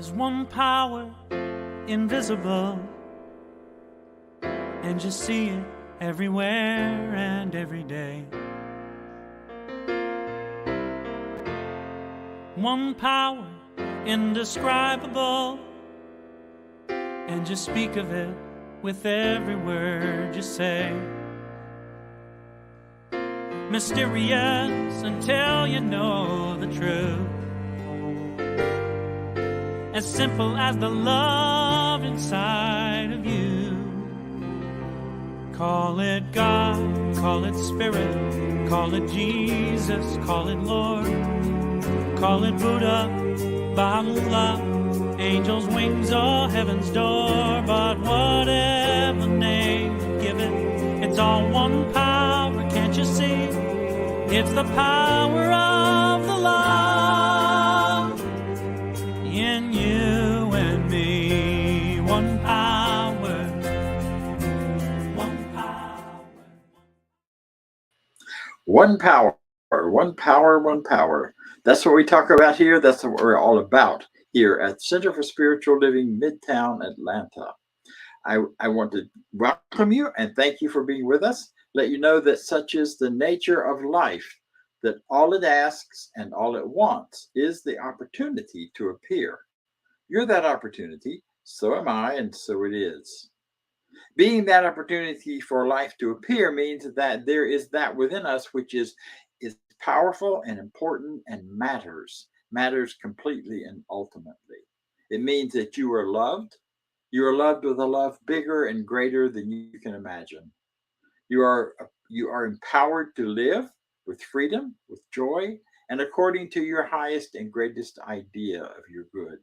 There's one power invisible, and you see it everywhere and every day. One power indescribable, and you speak of it with every word you say. Mysterious until you know the truth, as simple as the love inside of you. Call it God, call it Spirit, call it Jesus, call it Lord, call it Buddha, Baha'u'llah, angels' wings or heaven's door. But whatever name you give it, it's all one power, can't you see? It's the power of the love in you and me. One power, one power. One power, one power, one power. That's what we talk about here. That's what we're all about here at Center for Spiritual Living, Midtown, Atlanta. I want to welcome you and thank you for being with us. Let you know that such is the nature of life, that all it asks and all it wants is the opportunity to appear. You're that opportunity, so am I, and so it is. Being that opportunity for life to appear means that there is that within us which is powerful and important and matters completely and ultimately. It means that you are loved. You are loved with a love bigger and greater than you can imagine. You are empowered to live with freedom, with joy, and according to your highest and greatest idea of your good.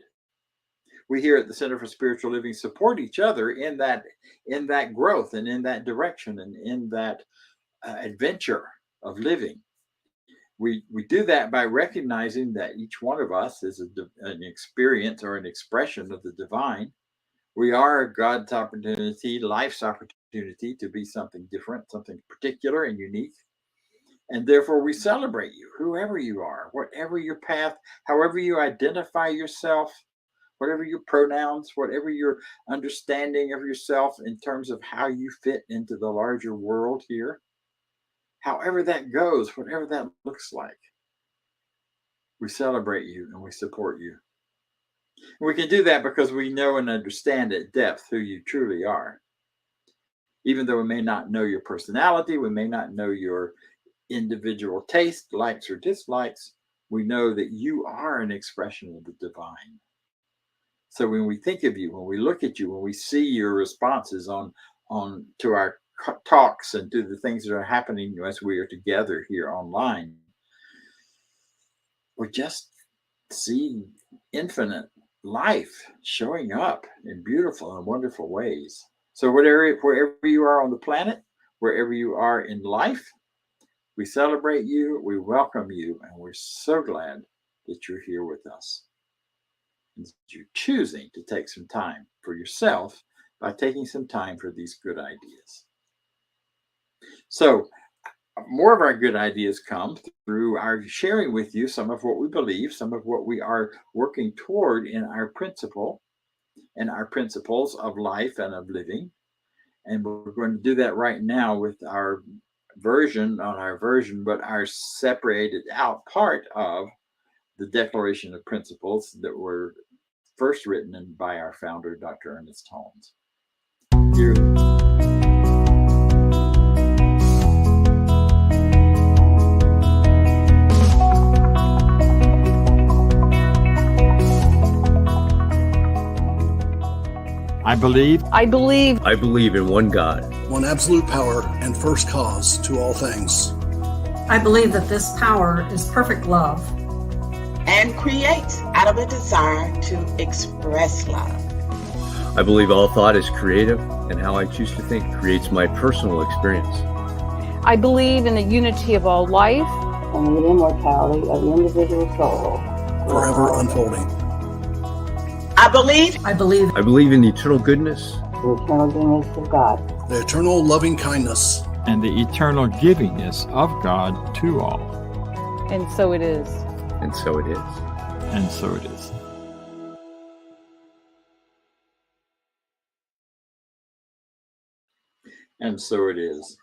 We here at the Center for Spiritual Living support each other in that growth and in that direction and in that adventure of living. We do that by recognizing that each one of us is an experience or an expression of the divine. We are God's opportunity, life's opportunity to be something different, something particular and unique. And therefore we celebrate you, whoever you are, whatever your path, however you identify yourself, whatever your pronouns, whatever your understanding of yourself in terms of how you fit into the larger world here. However that goes, whatever that looks like, we celebrate you and we support you. And we can do that because we know and understand at depth who you truly are. Even though we may not know your personality, we may not know your individual taste, likes or dislikes, we know that you are an expression of the divine. So when we think of you, when we look at you, when we see your responses on to our talks and to the things that are happening as we are together here online, we just see infinite life showing up in beautiful and wonderful ways. So wherever you are on the planet, wherever you are in life, we celebrate you, we welcome you, and we're so glad that you're here with us. And you're choosing to take some time for yourself by taking some time for these good ideas. So more of our good ideas come through our sharing with you some of what we believe, some of what we are working toward in our principle and our principles of life and of living. And we're going to do that right now with our version, but our separated out part of the Declaration of Principles that were first written by our founder, Dr. Ernest Holmes. I believe in one God, one absolute power and first cause to all things. I believe that this power is perfect love and creates out of a desire to express love. I believe all thought is creative, and how I choose to think creates my personal experience. I believe in the unity of all life and the immortality of the individual soul, forever unfolding. I believe in the eternal goodness, the eternal goodness of God, the eternal loving kindness, and the eternal givingness of God to all. And so it is. And so it is. And so it is. And so it is.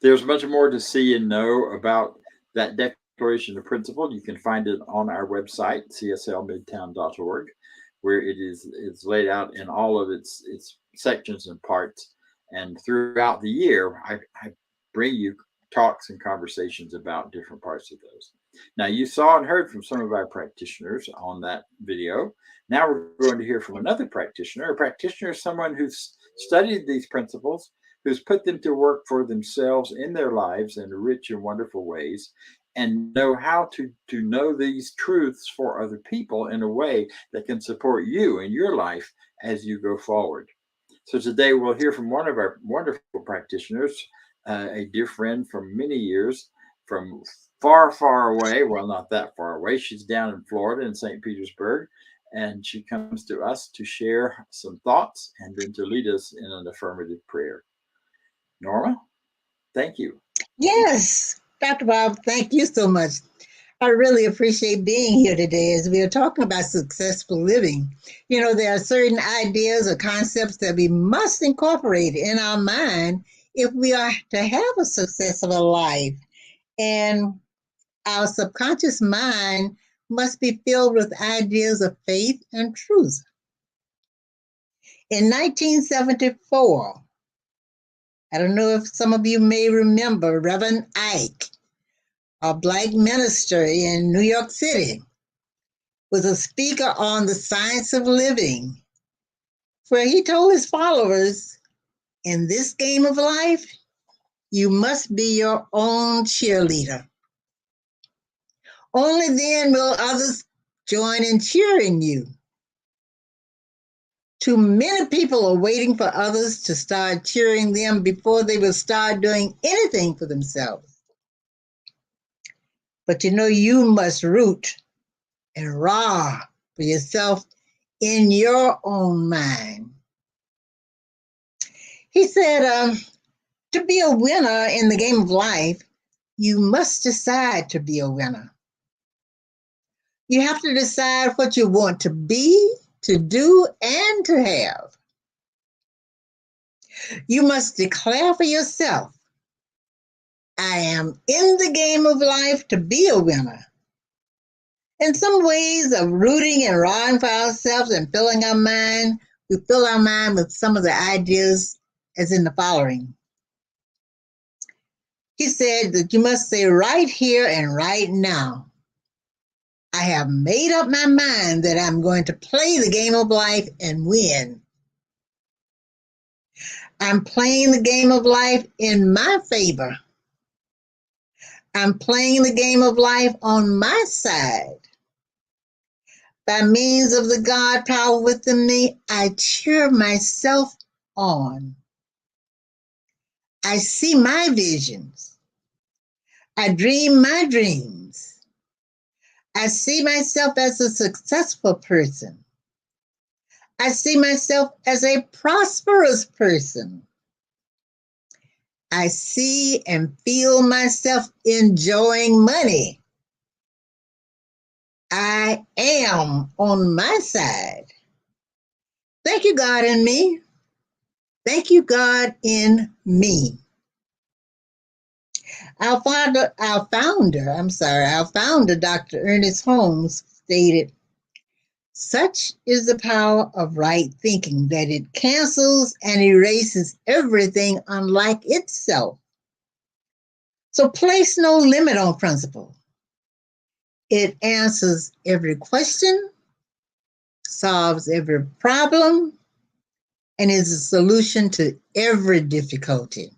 There's much more to see and know about that Declaration of Principle. You can find it on our website, cslmidtown.org, where it's laid out in all of its sections and parts. And throughout the year, I bring you talks and conversations about different parts of those. Now, you saw and heard from some of our practitioners on that video. Now we're going to hear from another practitioner. A practitioner is someone who's studied these principles, who's put them to work for themselves in their lives in rich and wonderful ways, and know how to know these truths for other people in a way that can support you in your life as you go forward. So today we'll hear from one of our wonderful practitioners, a dear friend from many years, from far, far away. Well, not that far away. She's down in Florida in St. Petersburg, and she comes to us to share some thoughts and then to lead us in an affirmative prayer. Norma, thank you. Yes, Dr. Bob, thank you so much. I really appreciate being here today as we are talking about successful living. You know, there are certain ideas or concepts that we must incorporate in our mind if we are to have a successful life. And our subconscious mind must be filled with ideas of faith and truth. In 1974, I don't know if some of you may remember Reverend Ike, a Black minister in New York City, was a speaker on the science of living, where he told his followers, in this game of life, you must be your own cheerleader. Only then will others join in cheering you. Too many people are waiting for others to start cheering them before they will start doing anything for themselves. But you know, you must root and roar for yourself in your own mind. He said, to be a winner in the game of life, you must decide to be a winner. You have to decide what you want to be, to do, and to have. You must declare for yourself, I am in the game of life to be a winner. In some ways of rooting and roaring for ourselves and filling our mind, we fill our mind with some of the ideas as in the following. He said that you must say right here and right now, I have made up my mind that I'm going to play the game of life and win. I'm playing the game of life in my favor. I'm playing the game of life on my side. By means of the God power within me, I cheer myself on. I see my visions. I dream my dreams. I see myself as a successful person. I see myself as a prosperous person. I see and feel myself enjoying money. I am on my side. Thank you, God, in me. Thank you, God, in me. Our founder, Dr. Ernest Holmes, stated, such is the power of right thinking that it cancels and erases everything unlike itself. So place no limit on principle. It answers every question, solves every problem, and is a solution to every difficulty.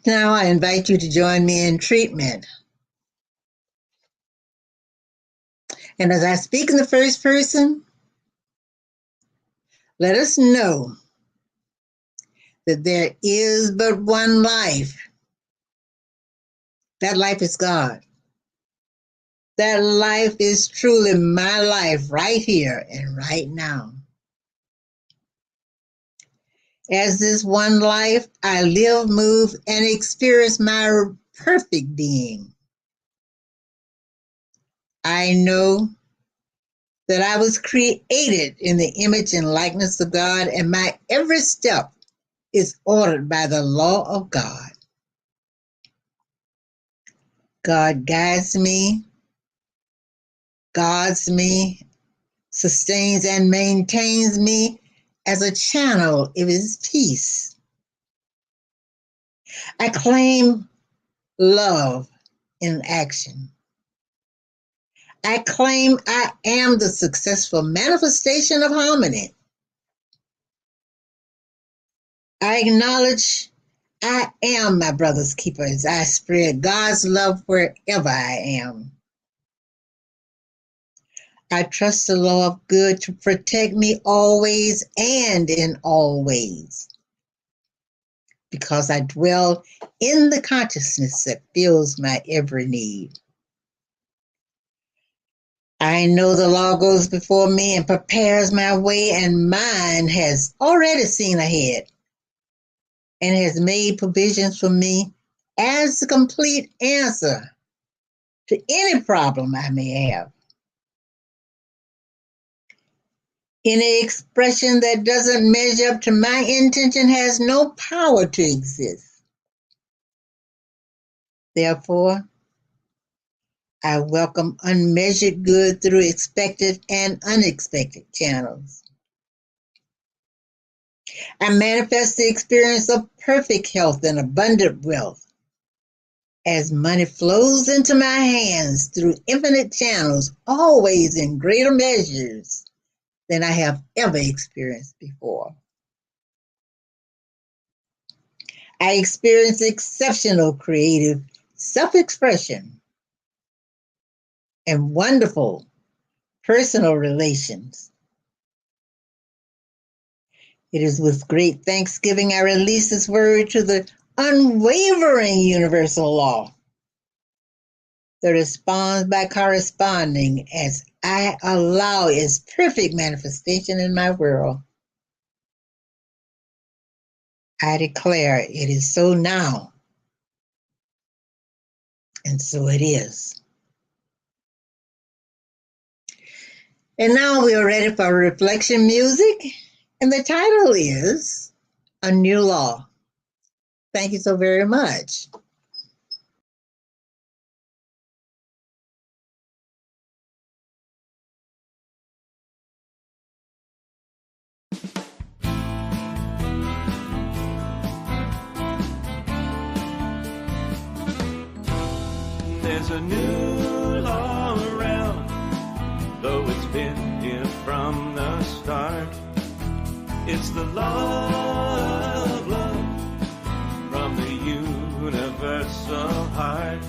Now I invite you to join me in treatment. And as I speak in the first person, let us know that there is but one life. That life is God. That life is truly my life right here and right now. As this one life, I live, move, and experience my perfect being. I know that I was created in the image and likeness of God, and my every step is ordered by the law of God. God guides me, guards me, sustains and maintains me as a channel of his peace. I claim love in action. I claim I am the successful manifestation of harmony. I acknowledge I am my brother's keeper as I spread God's love wherever I am. I trust the law of good to protect me always and in all ways, because I dwell in the consciousness that fills my every need. I know the law goes before me and prepares my way, and mine has already seen ahead and has made provisions for me as the complete answer to any problem I may have. Any expression that doesn't measure up to my intention has no power to exist. Therefore, I welcome unmeasured good through expected and unexpected channels. I manifest the experience of perfect health and abundant wealth as money flows into my hands through infinite channels, always in greater measures than I have ever experienced before. I experience exceptional creative self-expression and wonderful personal relations. It is with great thanksgiving I release this word to the unwavering universal law that responds by corresponding as I allow its perfect manifestation in my world. I declare it is so now, and so it is. And now we are ready for reflection music, and the title is A New Law. Thank you so very much. There's a new law around, though it's been here from the start. It's the law of love from the universal heart.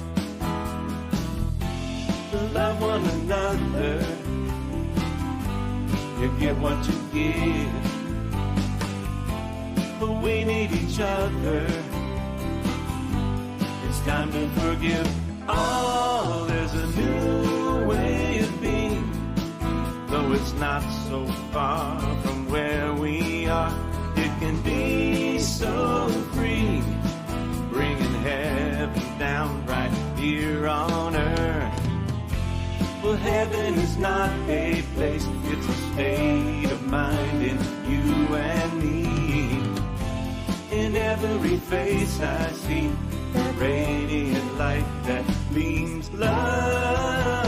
Love one another, you get what you give. But we need each other, it's time to forgive. Oh, there's a new way of being, though it's not so far from where we are. It can be so free, bringing heaven down right here on earth. Well, heaven is not a place, it's a state of mind in you and me. In every face I see a radiant light that means love.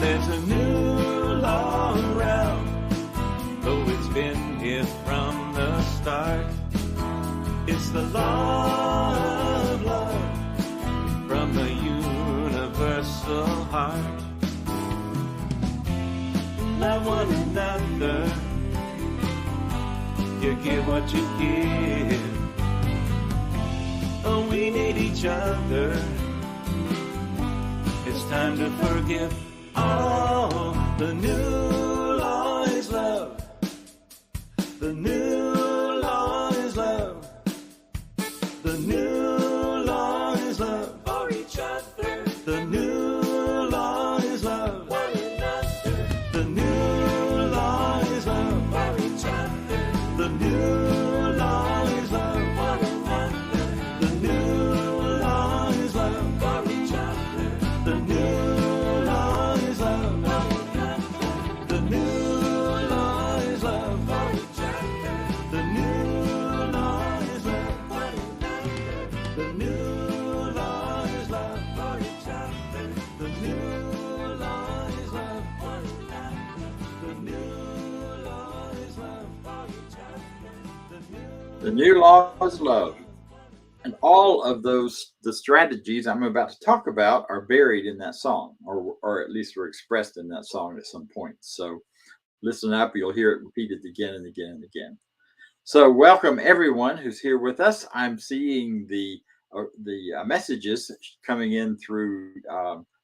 There's a new law around, though it's been here from the start. It's the law of love from the universal heart. Love one another, you get what you give. Oh, we need each other, it's time to forgive. Oh, the new law is love. The new law is love. The new law is love. And all of those, the strategies I'm about to talk about, are buried in that song, or at least were expressed in that song at some point. So listen up, you'll hear it repeated again and again and again. So welcome everyone who's here with us. I'm seeing the messages coming in through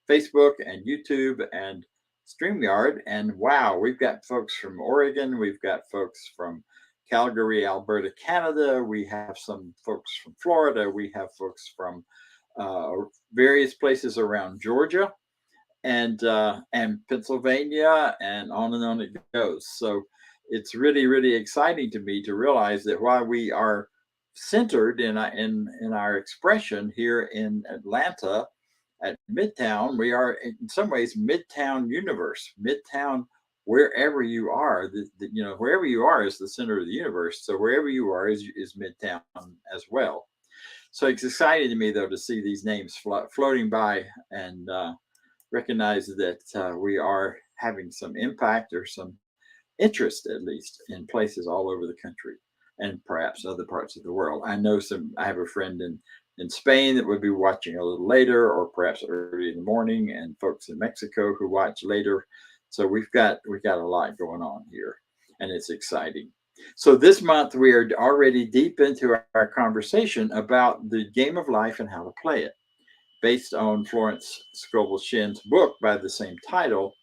Facebook and YouTube and StreamYard. And wow, we've got folks from Oregon. We've got folks from Calgary, Alberta, Canada. We have some folks from Florida. We have folks from various places around Georgia and Pennsylvania, and on it goes. So it's really, really exciting to me to realize that while we are centered in our expression here in Atlanta at Midtown, we are in some ways Midtown universe. Midtown, wherever you are, wherever you are is the center of the universe. So wherever you are is Midtown as well. So it's exciting to me though to see these names floating by and recognize that we are having some impact or some interest, at least, in places all over the country and perhaps other parts of the world. I have a friend in Spain that would be watching a little later, or perhaps early in the morning, and folks in Mexico who watch later. So we've got a lot going on here, and it's exciting. So this month we are already deep into our conversation about the game of life and how to play it, based on Florence Scovel Shinn's book by the same title,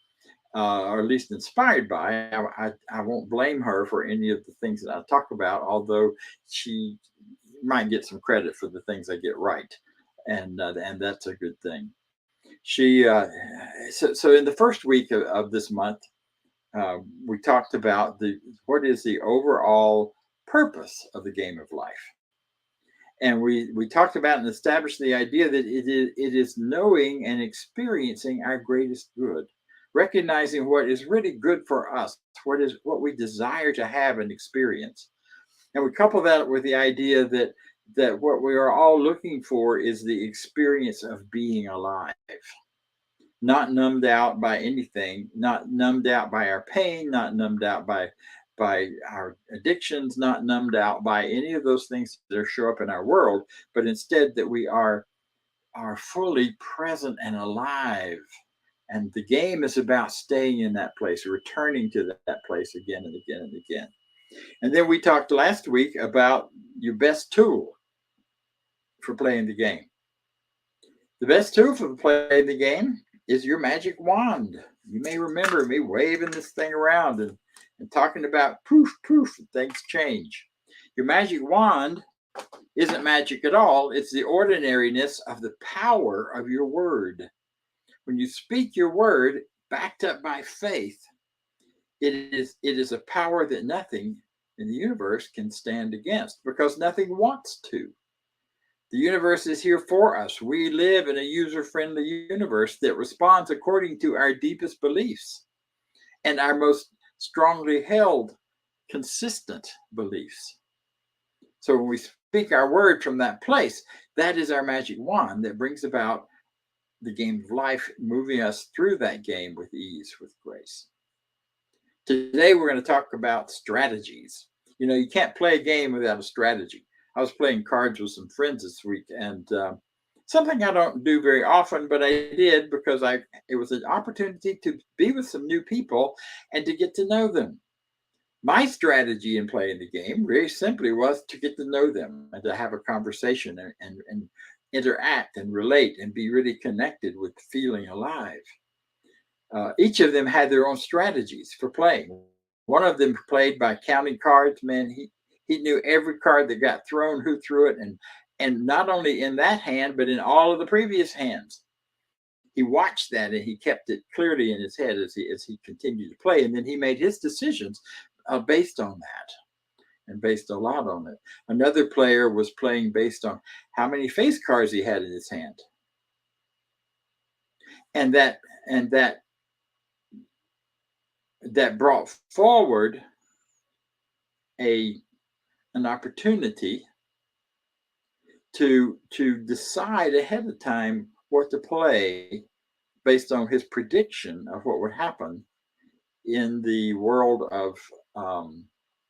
or at least inspired by. I won't blame her for any of the things that I talk about, although she might get some credit for the things I get right, and that's a good thing. She so in the first week of this month, we talked about what is the overall purpose of the game of life. And we talked about and established the idea that it is knowing and experiencing our greatest good, recognizing what is really good for us, what we desire to have and experience. And we couple that with the idea that what we are all looking for is the experience of being alive, not numbed out by anything, not numbed out by our pain, not numbed out by our addictions, not numbed out by any of those things that show up in our world, but instead that we are fully present and alive. And the game is about staying in that place, returning to that place again and again and again. And then we talked last week about your best tool for playing the game. The best tool for playing the game is your magic wand. You may remember me waving this thing around and talking about poof, poof, things change. Your magic wand isn't magic at all. It's the ordinariness of the power of your word. When you speak your word backed up by faith, it is a power that nothing in the universe can stand against, because nothing wants to. The universe is here for us. We live in a user-friendly universe that responds according to our deepest beliefs and our most strongly held, consistent beliefs. So when we speak our word from that place, that is our magic wand that brings about the game of life, moving us through that game with ease, with grace. Today, we're going to talk about strategies. You can't play a game without a strategy. I was playing cards with some friends this week, and something I don't do very often, but I did because it was an opportunity to be with some new people and to get to know them. My strategy in playing the game very simply was to get to know them and to have a conversation and interact and relate and be really connected with feeling alive. Each of them had their own strategies for playing. One of them played by counting cards. Man, he knew every card that got thrown, who threw it, and not only in that hand, but in all of the previous hands. He watched that and he kept it clearly in his head as he continued to play. And then he made his decisions based on that, and based a lot on it. Another player was playing based on how many face cards he had in his hand. And that brought forward an opportunity to decide ahead of time what to play based on his prediction of what would happen in the world of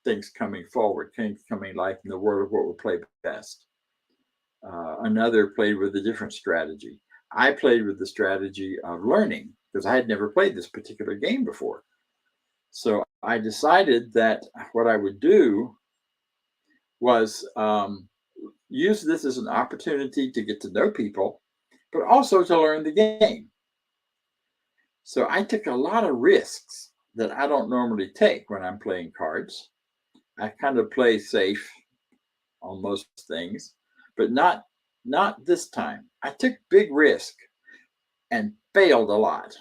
things coming forward, things coming like in the world of what would play best. Another played with a different strategy. I played with the strategy of learning because I had never played this particular game before. So I decided that what I would do was use this as an opportunity to get to know people, but also to learn the game. So I took a lot of risks that I don't normally take when I'm playing cards. I kind of play safe on most things, but not this time. I took big risk and failed a lot.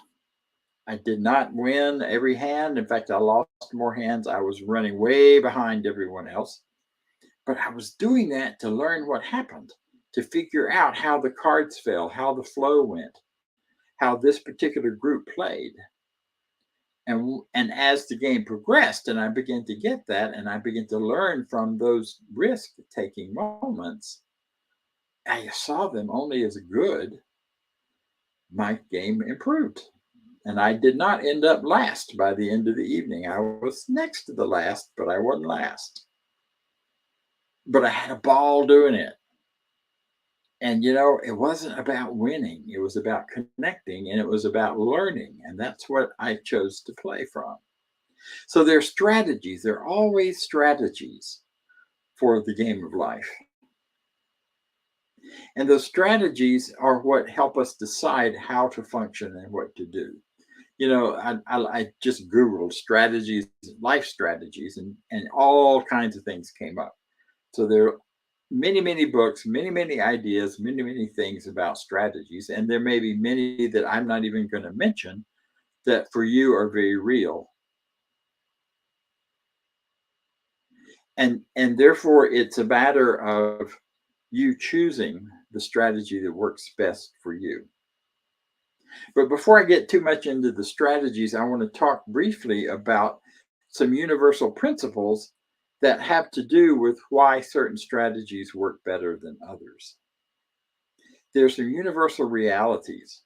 I did not win every hand. In fact, I lost more hands. I was running way behind everyone else. But I was doing that to learn what happened, to figure out how the cards fell, how the flow went, how this particular group played. And as the game progressed, and I began to get that, and I began to learn from those risk-taking moments, I saw them only as good. My game improved. And I did not end up last by the end of the evening. I was next to the last, but I wasn't last. But I had a ball doing it. And, you know, it wasn't about winning. It was about connecting, and it was about learning. And that's what I chose to play from. So there are strategies. There are always strategies for the game of life. And those strategies are what help us decide how to function and what to do. You know, I just Googled strategies, life strategies, and all kinds of things came up. So there are many, many books, many, many ideas, many, many things about strategies. And there may be many that I'm not even going to mention that for you are very real. And therefore, it's a matter of you choosing the strategy that works best for you. But before I get too much into the strategies, I want to talk briefly about some universal principles that have to do with why certain strategies work better than others. There's some universal realities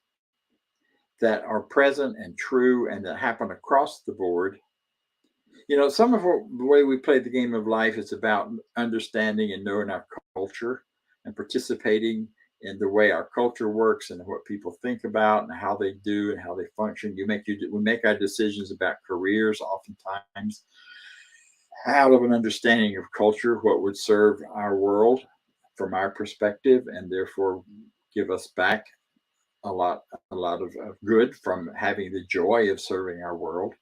that are present and true and that happen across the board. You know, some of the way we play the game of life is about understanding and knowing our culture and participating in the way our culture works and what people think about and how they do and how they function. We make our decisions about careers oftentimes out of an understanding of culture, what would serve our world from our perspective, and therefore give us back a lot of good from having the joy of serving our world.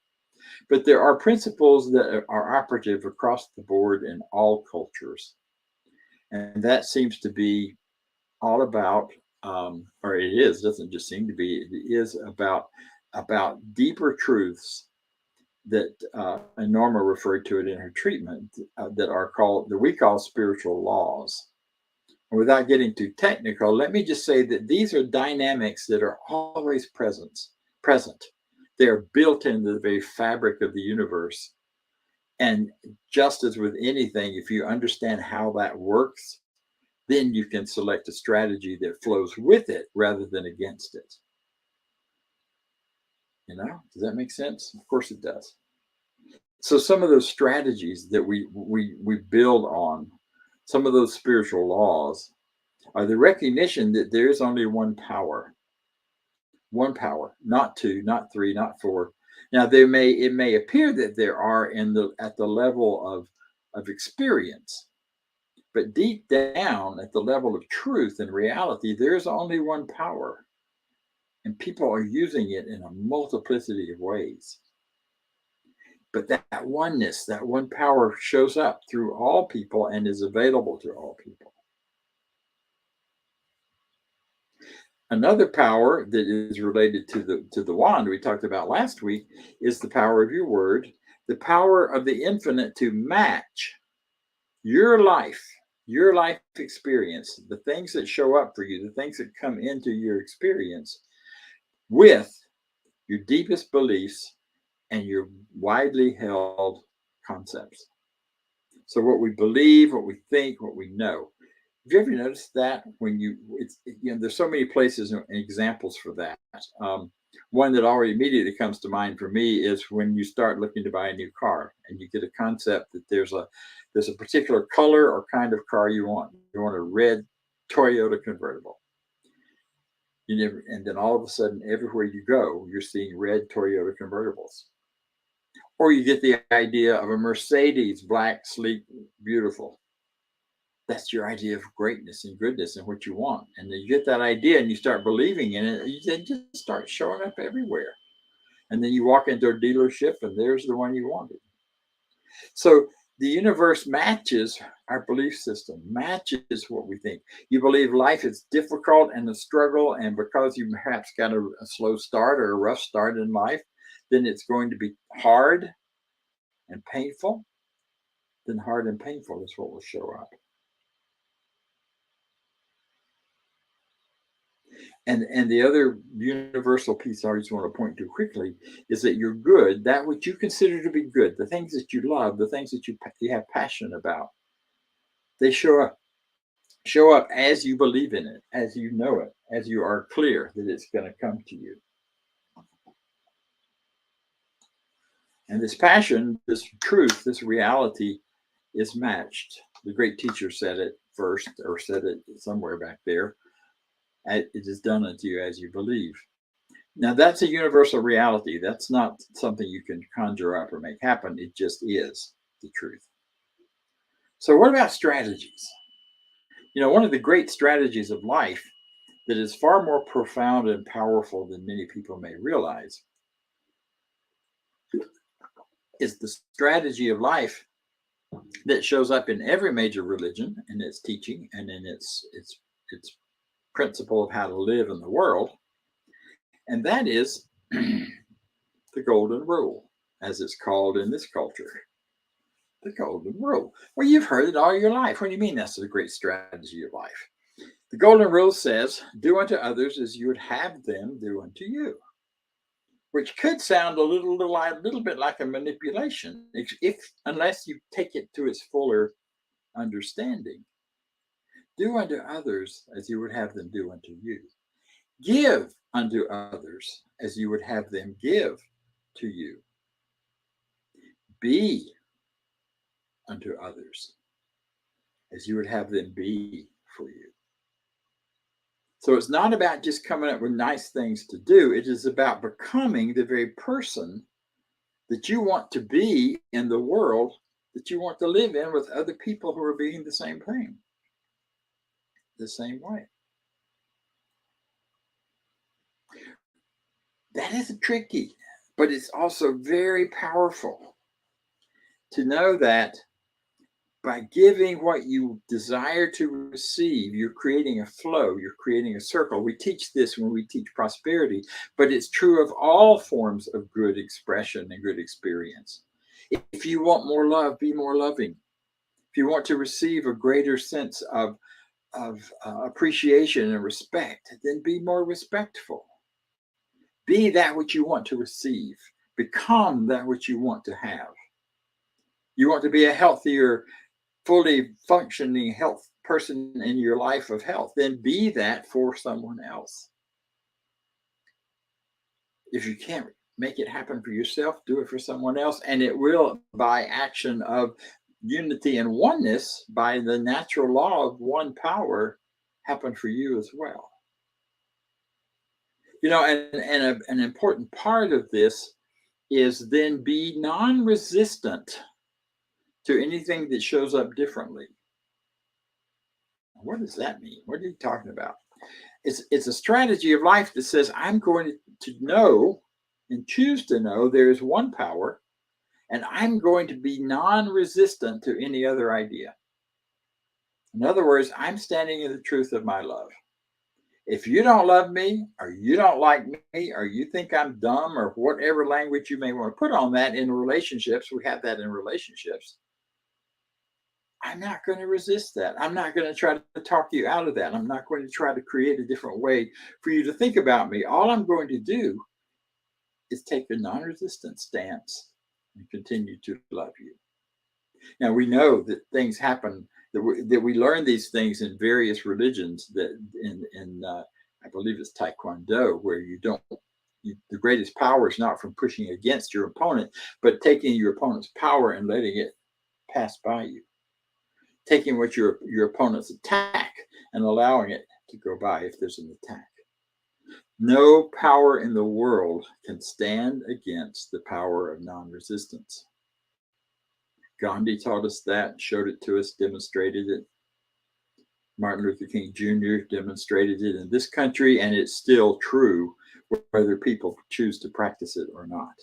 But there are principles that are operative across the board in all cultures. And that seems to be all about, or it is, doesn't just seem to be, it is about deeper truths that and Norma referred to it in her treatment that we call spiritual laws. And without getting too technical, let me just say that these are dynamics that are always present. They are built into the very fabric of the universe. And just as with anything, if you understand how that works, then you can select a strategy that flows with it rather than against it. You know, does that make sense? Of course it does. So some of those strategies that we build on, some of those spiritual laws, are the recognition that there is only one power, not two, not three, not four. Now it may appear that there are at the level of experience, but deep down at the level of truth and reality, there's only one power, and people are using it in a multiplicity of ways. But that oneness, that one power shows up through all people and is available to all people. Another power that is related to the wand we talked about last week is the power of your word, the power of the infinite to match your life experience, the things that show up for you, the things that come into your experience with your deepest beliefs and your widely held concepts. So what we believe, what we think, what we know. Have you ever noticed that when there's so many places and examples for that. One that already immediately comes to mind for me is when you start looking to buy a new car and you get a concept that there's a particular color or kind of car you want. You want a red Toyota convertible. And then all of a sudden, everywhere you go, you're seeing red Toyota convertibles. Or you get the idea of a Mercedes, black, sleek, beautiful. That's your idea of greatness and goodness and what you want. And then you get that idea and you start believing in it. They just start showing up everywhere. And then you walk into a dealership and there's the one you wanted. So the universe matches our belief system, matches what we think. You believe life is difficult and a struggle, and because you perhaps got a slow start or a rough start in life, then it's going to be hard and painful. Then hard and painful is what will show up. And the other universal piece I just want to point to quickly is that you're good, that which you consider to be good, the things that you love, the things that you have passion about, they show up as you believe in it, as you know it, as you are clear that it's going to come to you. And this passion, this truth, this reality is matched. The great teacher said it first, or said it somewhere back there. It is done unto you as you believe. Now, that's a universal reality. That's not something you can conjure up or make happen. It just is the truth. So what about strategies? You know, one of the great strategies of life that is far more profound and powerful than many people may realize is the strategy of life that shows up in every major religion in its teaching and in its principle of how to live in the world. And that is the golden rule, as it's called in this culture. The golden rule. Well, you've heard it all your life. What do you mean that's a great strategy of life? The golden rule says, do unto others as you would have them do unto you, which could sound a little bit like a manipulation, unless you take it to its fuller understanding. Do unto others as you would have them do unto you. Give unto others as you would have them give to you. Be unto others as you would have them be for you. So it's not about just coming up with nice things to do. It is about becoming the very person that you want to be in the world that you want to live in with other people who are being the same thing, the same way. That is tricky, but it's also very powerful to know that by giving what you desire to receive, you're creating a flow, you're creating a circle. We teach this when we teach prosperity, but it's true of all forms of good expression and good experience. If you want more love, be more loving. If you want to receive a greater sense of appreciation and respect, then be more respectful. Be that which you want to receive. Become that which you want to have. You want to be a healthier, fully functioning health person in your life of health, then be that for someone else. If you can't make it happen for yourself, do it for someone else, and it will, by action of unity and oneness, by the natural law of one power, happen for you as well. You know, and an important part of this is then be non-resistant to anything that shows up differently. What does that mean? What are you talking about? It's a strategy of life that says, I'm going to know and choose to know there is one power, and I'm going to be non-resistant to any other idea. In other words, I'm standing in the truth of my love. If you don't love me, or you don't like me, or you think I'm dumb, or whatever language you may want to put on that in relationships, we have that in relationships, I'm not going to resist that. I'm not going to try to talk you out of that. I'm not going to try to create a different way for you to think about me. All I'm going to do is take a non-resistant stance and continue to love you. Now, we know that things happen, that we learn these things in various religions, that in I believe it's Taekwondo, where you don't the greatest power is not from pushing against your opponent, but taking your opponent's power and letting it pass by you. Taking what your opponent's attack and allowing it to go by if there's an attack. No power in the world can stand against the power of non-resistance. Gandhi taught us that, showed it to us, demonstrated it. Martin Luther King Jr. demonstrated it in this country, and it's still true whether people choose to practice it or not.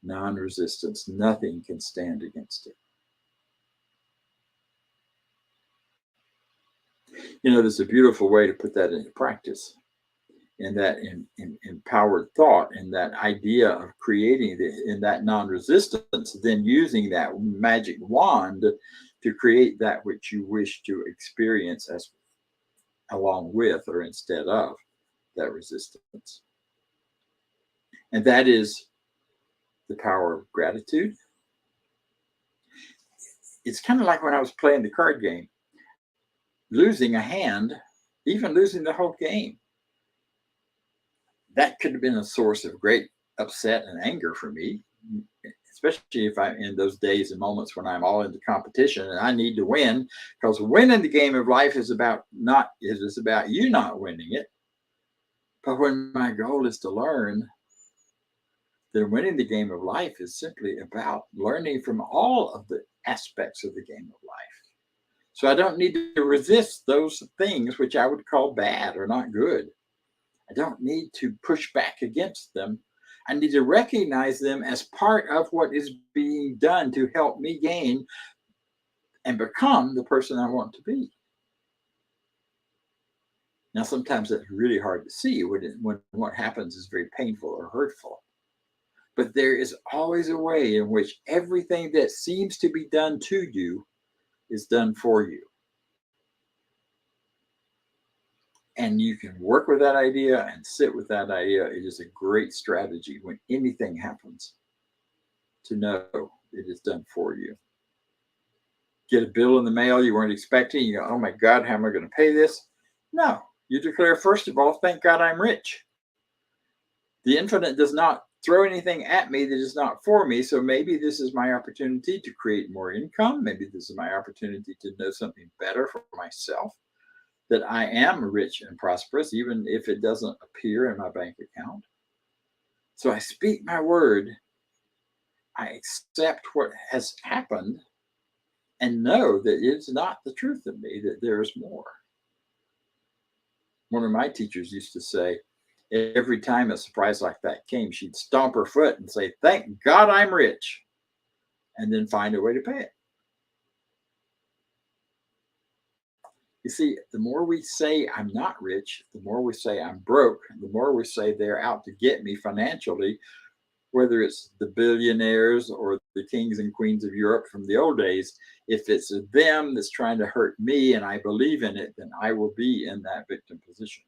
Non-resistance, nothing can stand against it. You know, there's a beautiful way to put that into practice, in that empowered thought, in that idea of creating in that non-resistance, then using that magic wand to create that which you wish to experience as along with or instead of that resistance. And that is the power of gratitude. It's kind of like when I was playing the card game. Losing a hand, even losing the whole game, that could have been a source of great upset and anger for me, especially if I'm in those days and moments when I'm all into competition and I need to win, because winning the game of life is about you not winning it. But when my goal is to learn, then winning the game of life is simply about learning from all of the aspects of the game of life. So I don't need to resist those things which I would call bad or not good. I don't need to push back against them. I need to recognize them as part of what is being done to help me gain and become the person I want to be. Now, sometimes that's really hard to see when what happens is very painful or hurtful. But there is always a way in which everything that seems to be done to you is done for you. And you can work with that idea and sit with that idea. It is a great strategy when anything happens to know it is done for you. Get a bill in the mail you weren't expecting. You go, oh my God, how am I going to pay this? No, you declare, first of all, thank God I'm rich. The infinite does not throw anything at me that is not for me. So maybe this is my opportunity to create more income. Maybe this is my opportunity to know something better for myself, that I am rich and prosperous, even if it doesn't appear in my bank account. So I speak my word. I accept what has happened and know that it's not the truth of me, that there is more. One of my teachers used to say, every time a surprise like that came, she'd stomp her foot and say, thank God I'm rich, and then find a way to pay it. You see, the more we say I'm not rich, the more we say I'm broke, the more we say they're out to get me financially, whether it's the billionaires or the kings and queens of Europe from the old days. If it's them that's trying to hurt me and I believe in it, then I will be in that victim position.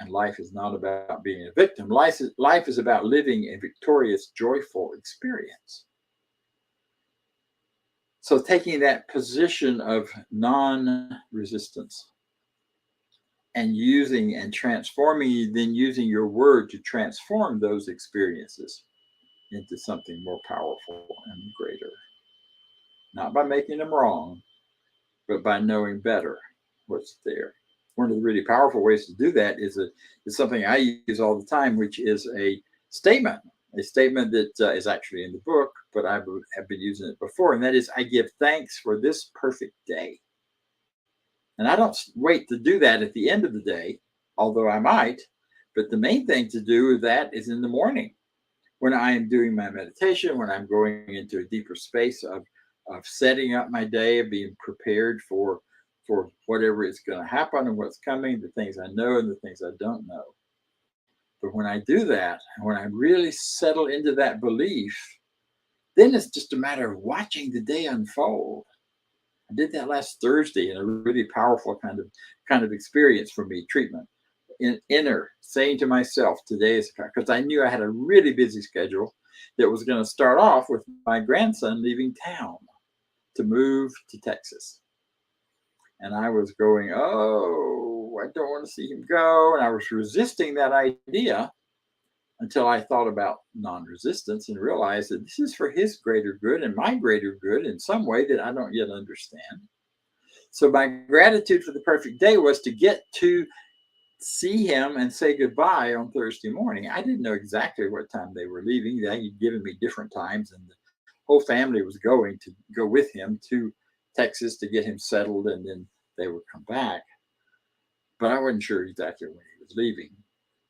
And life is not about being a victim. Life is about living a victorious, joyful experience. So taking that position of non-resistance and using and transforming, then using your word to transform those experiences into something more powerful and greater. Not by making them wrong, but by knowing better what's there. One of the really powerful ways to do that is something I use all the time, which is a statement that is actually in the book, but I have been using it before. And that is, I give thanks for this perfect day. And I don't wait to do that at the end of the day, although I might. But the main thing to do with that is in the morning, when I am doing my meditation, when I'm going into a deeper space of setting up my day, of being prepared for whatever is going to happen and what's coming, the things I know and the things I don't know. But when I do that, and when I really settle into that belief, then it's just a matter of watching the day unfold. I did that last Thursday in a really powerful kind of experience for me, treatment. Inner, saying to myself, today is, because I knew I had a really busy schedule that was going to start off with my grandson leaving town to move to Texas. And I was going, oh, I don't want to see him go. And I was resisting that idea until I thought about non-resistance and realized that this is for his greater good and my greater good in some way that I don't yet understand. So my gratitude for the perfect day was to get to see him and say goodbye on Thursday morning. I didn't know exactly what time they were leaving. They had given me different times, and the whole family was going to go with him to Texas to get him settled, and then they would come back. But I wasn't sure exactly when he was leaving.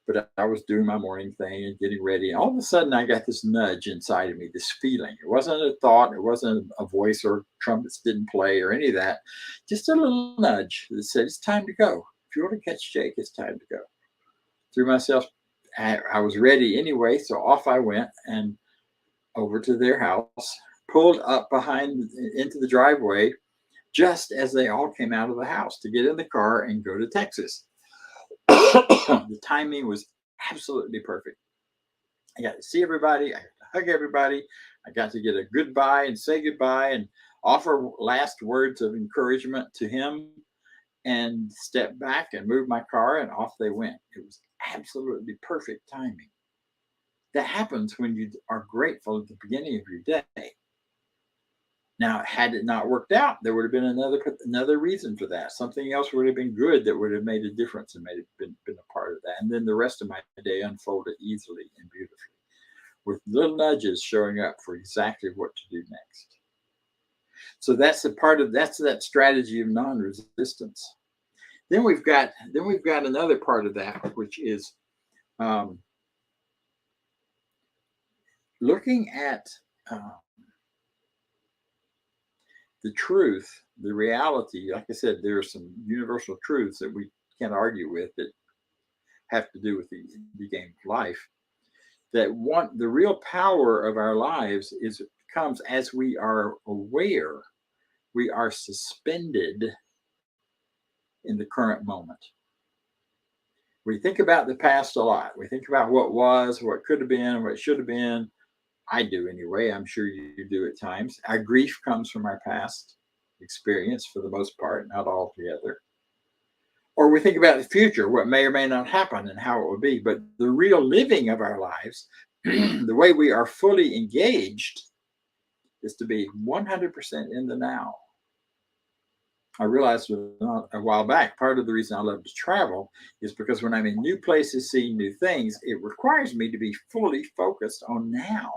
But I was doing my morning thing and getting ready. And all of a sudden, I got this nudge inside of me, this feeling. It wasn't a thought. It wasn't a voice, or trumpets didn't play or any of that. Just a little nudge that said, it's time to go. If you want to catch Jake, it's time to go. Threw myself, I was ready anyway. So off I went and over to their house, pulled up behind into the driveway just as they all came out of the house to get in the car and go to Texas. The timing was absolutely perfect. I got to see everybody. I got to hug everybody. I got to get a goodbye and say goodbye and offer last words of encouragement to him and step back and move my car, and off they went. It was absolutely perfect timing. That happens when you are grateful at the beginning of your day. Now, had it not worked out, there would have been another reason for that. Something else would have been good that would have made a difference and made it been a part of that. And then the rest of my day unfolded easily and beautifully, with little nudges showing up for exactly what to do next. So that's that strategy of non-resistance. Then we've got another part of that, which is looking at the truth, the reality. Like I said, there are some universal truths that we can't argue with that have to do with the game of life. That the real power of our lives comes as we are aware, we are suspended in the current moment. We think about the past a lot. We think about what was, what could have been, what should have been. I do anyway. I'm sure you do at times. Our grief comes from our past experience for the most part, not altogether. Or we think about the future, what may or may not happen and how it will be. But the real living of our lives, the way we are fully engaged, is to be 100% in the now. I realized a while back, part of the reason I love to travel is because when I'm in new places, seeing new things, it requires me to be fully focused on now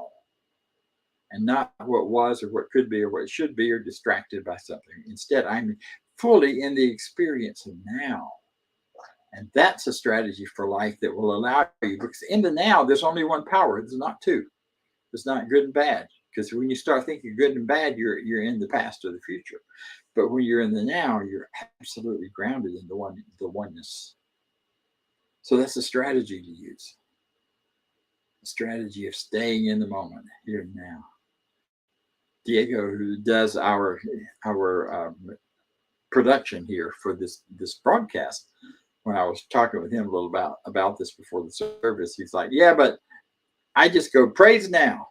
and not what was or what could be or what should be or distracted by something. Instead, I'm fully in the experience of now. And that's a strategy for life that will allow you, because in the now, there's only one power. There's not two. It's not good and bad. Because when you start thinking good and bad, you're in the past or the future. But when you're in the now, you're absolutely grounded in the oneness. So that's a strategy to use. A strategy of staying in the moment, here and now. Diego, who does our production here for this broadcast, when I was talking with him a little about this before the service, he's like, yeah, but I just go praise now.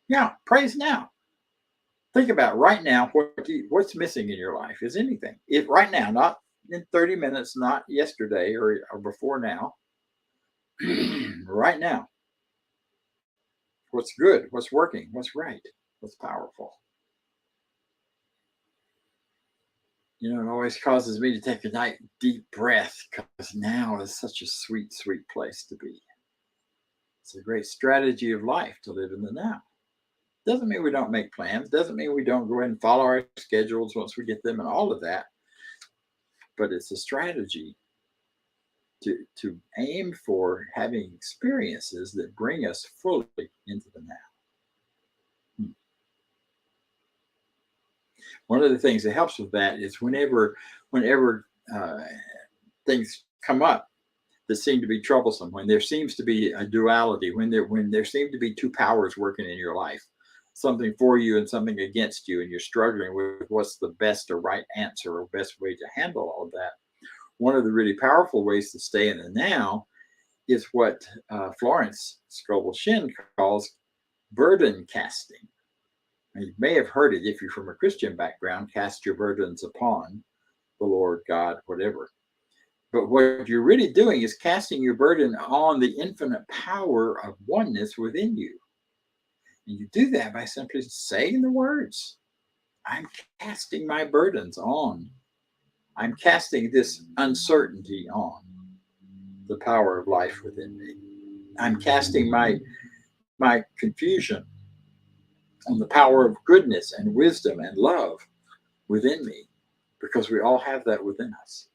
Yeah, praise now. Think about right now, what's missing in your life is anything. If right now, not in 30 minutes, not yesterday or before now, right now. What's good, what's working, what's right, what's powerful. You know, it always causes me to take a nice deep breath, because now is such a sweet, sweet place to be. It's a great strategy of life to live in the now. Doesn't mean we don't make plans. Doesn't mean we don't go ahead and follow our schedules once we get them and all of that. But it's a strategy to aim for having experiences that bring us fully into the now. One of the things that helps with that is whenever things come up that seem to be troublesome, when there seems to be a duality, when there seem to be two powers working in your life, something for you and something against you, and you're struggling with what's the best or right answer or best way to handle all of that. One of the really powerful ways to stay in the now is what Florence Scovel-Shinn calls burden casting. And you may have heard it if you're from a Christian background, cast your burdens upon. the Lord, God, whatever. But what you're really doing is casting your burden on the infinite power of oneness within you. And you do that by simply saying the words. I'm casting my burdens on. I'm casting this uncertainty on the power of life within me. I'm casting my confusion on the power of goodness and wisdom and love within me, because we all have that within us.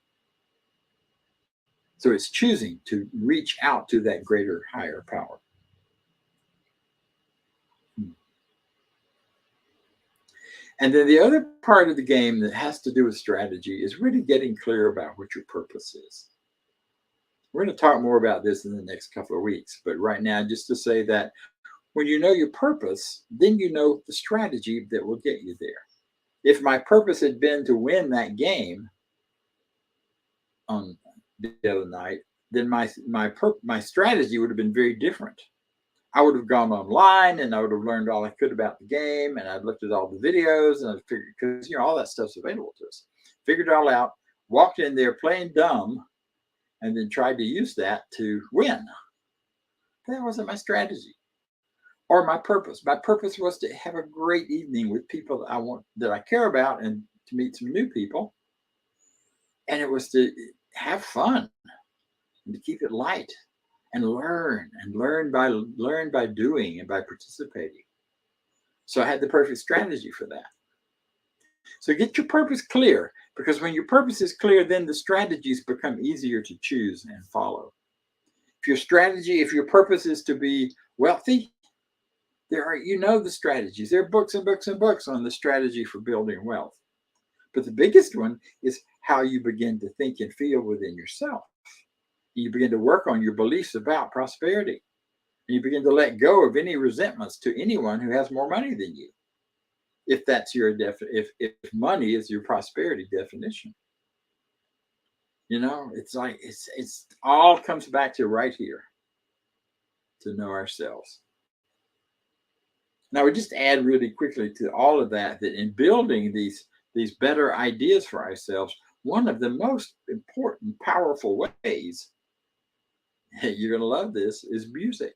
So it's choosing to reach out to that greater, higher power. And then the other part of the game that has to do with strategy is really getting clear about what your purpose is. We're going to talk more about this in the next couple of weeks, but right now, just to say that when you know your purpose, then you know the strategy that will get you there. If my purpose had been to win that game on the other night, then my strategy would have been very different. I would have gone online and I would have learned all I could about the game, and I'd looked at all the videos, and I figured, because all that stuff's available to us. Figured it all out, walked in there playing dumb, and then tried to use that to win. That wasn't my strategy or my purpose. My purpose was to have a great evening with people that I care about, and to meet some new people. And it was to have fun and to keep it light and learn by doing and by participating. So I had the perfect strategy for that. So get your purpose clear, because when your purpose is clear, then the strategies become easier to choose and follow. If your purpose is to be wealthy, the strategies. There are books and books and books on the strategy for building wealth. But the biggest one is how you begin to think and feel within yourself. You begin to work on your beliefs about prosperity. And you begin to let go of any resentments to anyone who has more money than you. If that's if money is your prosperity definition. It's like it's all comes back to right here, to know ourselves. Now we just add really quickly to all of that in building these better ideas for ourselves, one of the most important, powerful ways, you're going to love this, is music.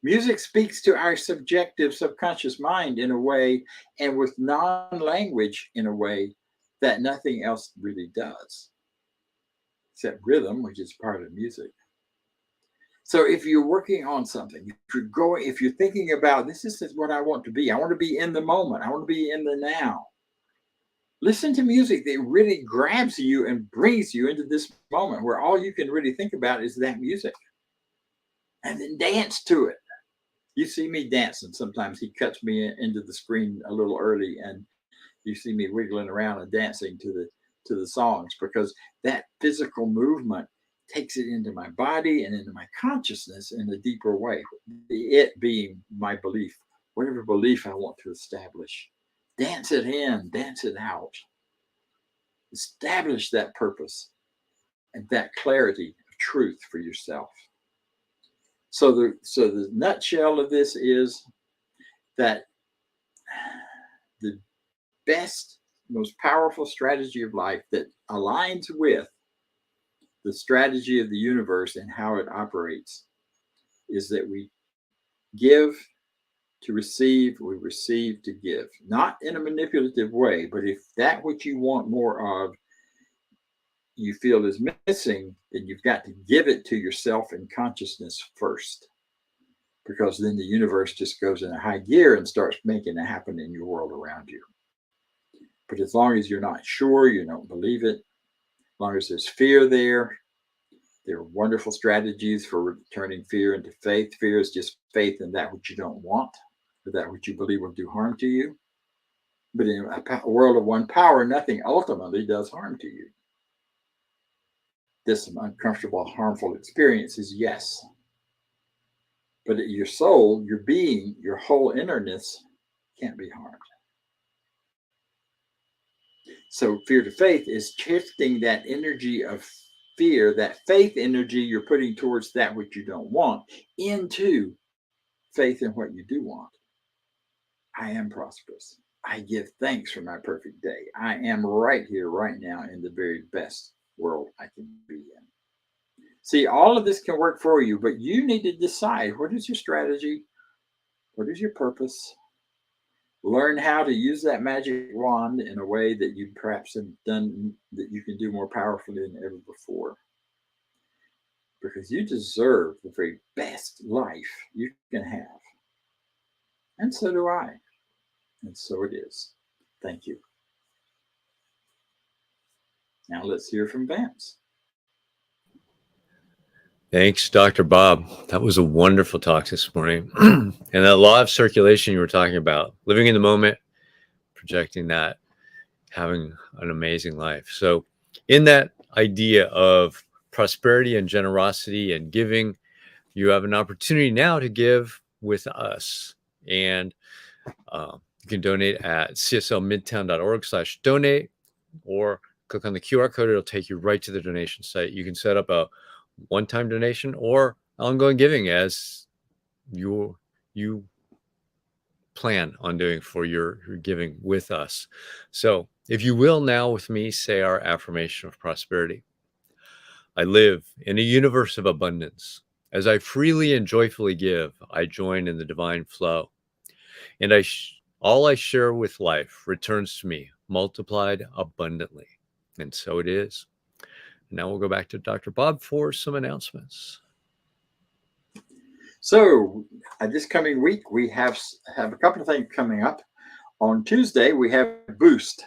Music speaks to our subjective, subconscious mind in a way, and with non-language in a way that nothing else really does, except rhythm, which is part of music. So if you're working on something, if you're thinking about, this is what I want to be in the moment, I want to be in the now. Listen to music that really grabs you and brings you into this moment where all you can really think about is that music. And then dance to it. You see me dancing. Sometimes he cuts me into the screen a little early, and you see me wiggling around and dancing to the songs, because that physical movement takes it into my body and into my consciousness in a deeper way. It being my belief, whatever belief I want to establish. Dance it in, dance it out. Establish that purpose and that clarity of truth for yourself. So the nutshell of this is that the best, most powerful strategy of life that aligns with the strategy of the universe and how it operates is that we give to receive, we receive to give. Not in a manipulative way, but if that which you want more of you feel is missing, then you've got to give it to yourself in consciousness first, because then the universe just goes in a high gear and starts making it happen in your world around you. But as long as you're not sure, you don't believe it, as long as there's fear there are wonderful strategies for turning fear into faith. Fear is just faith in that which you don't want, or that which you believe will do harm to you. But in a world of one power, nothing ultimately does harm to you. This uncomfortable, harmful experiences, yes. But your soul, your being, your whole innerness can't be harmed. So fear to faith is shifting that energy of fear, that faith energy you're putting towards that which you don't want, into faith in what you do want. I am prosperous. I give thanks for my perfect day. I am right here, right now, in the very best world I can be in. See, all of this can work for you, but you need to decide what is your strategy, what is your purpose. Learn how to use that magic wand in a way that you perhaps have done, that you can do more powerfully than ever before. Because you deserve the very best life you can have. And so do I. And so it is. Thank you. Now let's hear from Vance. Thanks, Dr. Bob. That was a wonderful talk this morning. And that law of circulation you were talking about, living in the moment, projecting that, having an amazing life. So in that idea of prosperity and generosity and giving, you have an opportunity now to give with us. And you can donate at cslmidtown.org/donate, or click on the QR code. It'll take you right to the donation site. You can set up a one-time donation or ongoing giving as you plan on doing for your giving with us. So if you will now with me, say our affirmation of prosperity. I live in a universe of abundance. As I freely and joyfully give, I join in the divine flow. And all I share with life returns to me, multiplied abundantly. And so it is. Now we'll go back to Dr. Bob for some announcements. So this coming week, we have a couple of things coming up. On Tuesday, we have Boost,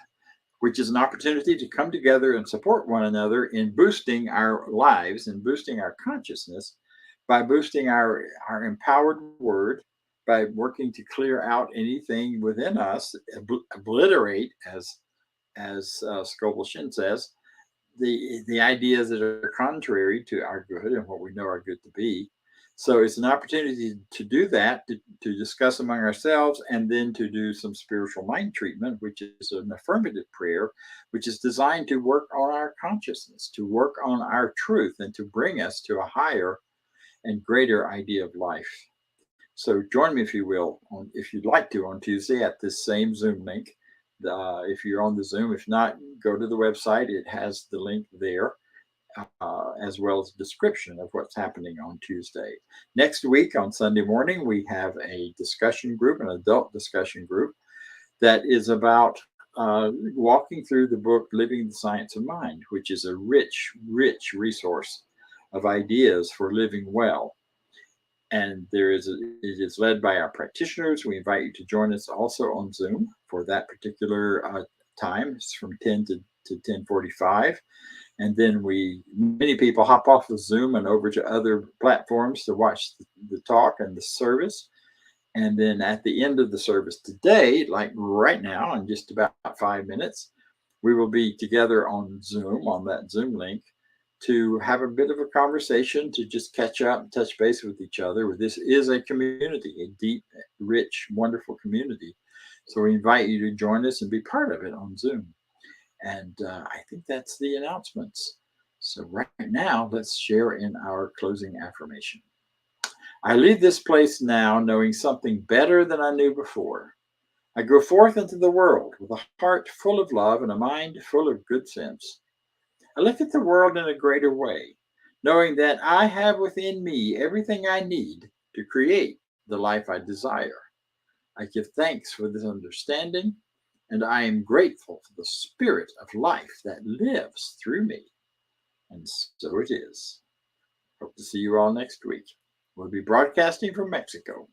which is an opportunity to come together and support one another in boosting our lives and boosting our consciousness by boosting our empowered word, by working to clear out anything within us, obliterate, as Scoble Shin says, the ideas that are contrary to our good and what we know our good to be. So it's an opportunity to do that, to discuss among ourselves, and then to do some spiritual mind treatment, which is an affirmative prayer, which is designed to work on our consciousness, to work on our truth, and to bring us to a higher and greater idea of life. So join me, if you will, if you'd like to, on Tuesday at this same Zoom link. If you're on the Zoom, if not, go to the website. It has the link there, as well as a description of what's happening on Tuesday. Next week, on Sunday morning, we have a discussion group, an adult discussion group, that is about walking through the book Living the Science of Mind, which is a rich, rich resource of ideas for living well. And it is led by our practitioners. We invite you to join us also on Zoom for that particular time. It's from 10 to 10:45. And then many people hop off of Zoom and over to other platforms to watch the talk and the service. And then at the end of the service today, like right now, in just about 5 minutes, we will be together on Zoom, on that Zoom link, to have a bit of a conversation, to just catch up and touch base with each other. This is a community, a deep, rich, wonderful community. So we invite you to join us and be part of it on Zoom. And I think that's the announcements. So right now, let's share in our closing affirmation. I leave this place now knowing something better than I knew before. I go forth into the world with a heart full of love and a mind full of good sense. I look at the world in a greater way, knowing that I have within me everything I need to create the life I desire. I give thanks for this understanding, and I am grateful for the spirit of life that lives through me. And so it is. Hope to see you all next week. We'll be broadcasting from Mexico.